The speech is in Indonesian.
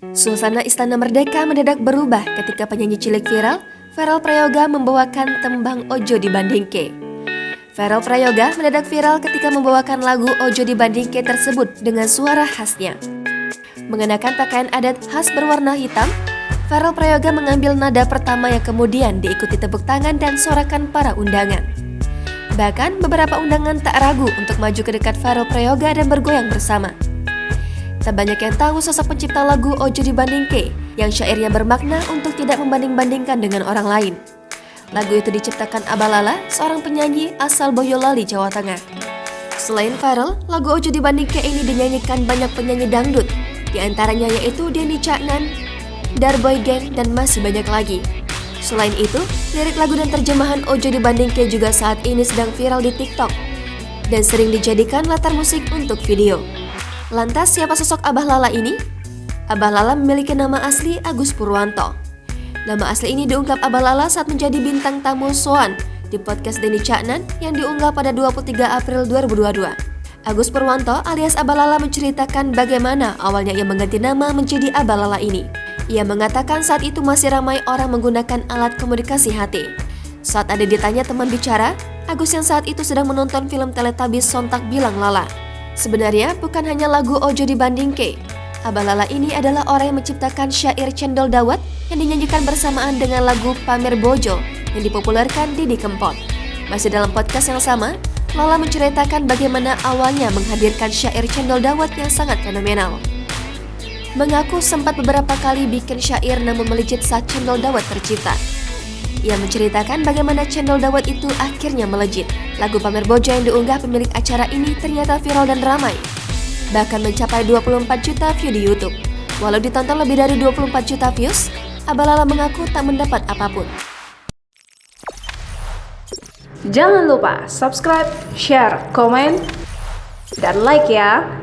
Suasana Istana Merdeka mendadak berubah ketika penyanyi cilik viral, Verrell Prayoga membawakan tembang Ojo Dibandingke. Verrell Prayoga mendadak viral ketika membawakan lagu Ojo Dibandingke tersebut dengan suara khasnya. Mengenakan pakaian adat khas berwarna hitam, Verrell Prayoga mengambil nada pertama yang kemudian diikuti tepuk tangan dan sorakan para undangan. Bahkan beberapa undangan tak ragu untuk maju ke dekat Verrell Prayoga dan bergoyang bersama. Tak banyak yang tahu sosok pencipta lagu Ojo Dibandingke yang syairnya bermakna untuk tidak membanding-bandingkan dengan orang lain. Lagu itu diciptakan Abah Lala, seorang penyanyi asal Boyolali, Jawa Tengah. Selain Verrell, lagu Ojo Dibandingke ini dinyanyikan banyak penyanyi dangdut, di antaranya yaitu Denny Caknan, Darboy Gang, dan masih banyak lagi. Selain itu, lirik lagu dan terjemahan Ojo Dibandingke juga saat ini sedang viral di TikTok dan sering dijadikan latar musik untuk video. Lantas siapa sosok Abah Lala ini? Abah Lala memiliki nama asli Agus Purwanto. Nama asli ini diungkap Abah Lala saat menjadi bintang tamu Soan di podcast Denny Caknan yang diunggah pada 23 April 2022. Agus Purwanto alias Abah Lala menceritakan bagaimana awalnya ia mengganti nama menjadi Abah Lala ini. Ia mengatakan saat itu masih ramai orang menggunakan alat komunikasi HT. Saat ada ditanya teman bicara, Agus yang saat itu sedang menonton film Teletubbies sontak bilang Lala. Sebenarnya bukan hanya lagu Ojo Dibandingke. Abah Lala ini adalah orang yang menciptakan syair Cendol Dawet yang dinyanyikan bersamaan dengan lagu Pamer Bojo yang dipopulerkan Didi Kempot. Masih dalam podcast yang sama, Lala menceritakan bagaimana awalnya menghadirkan syair Cendol Dawet yang sangat fenomenal. Mengaku sempat beberapa kali bikin syair namun melejit saat Cendol Dawet tercipta. Ia menceritakan bagaimana Cendol Dawet itu akhirnya melejit. Lagu Pamer Bojo yang diunggah pemilik acara ini ternyata viral dan ramai, bahkan mencapai 24 juta view di YouTube. Walau ditonton lebih dari 24 juta views, Abah Lala mengaku tak mendapat apapun. Jangan lupa subscribe, share, komen, dan like ya!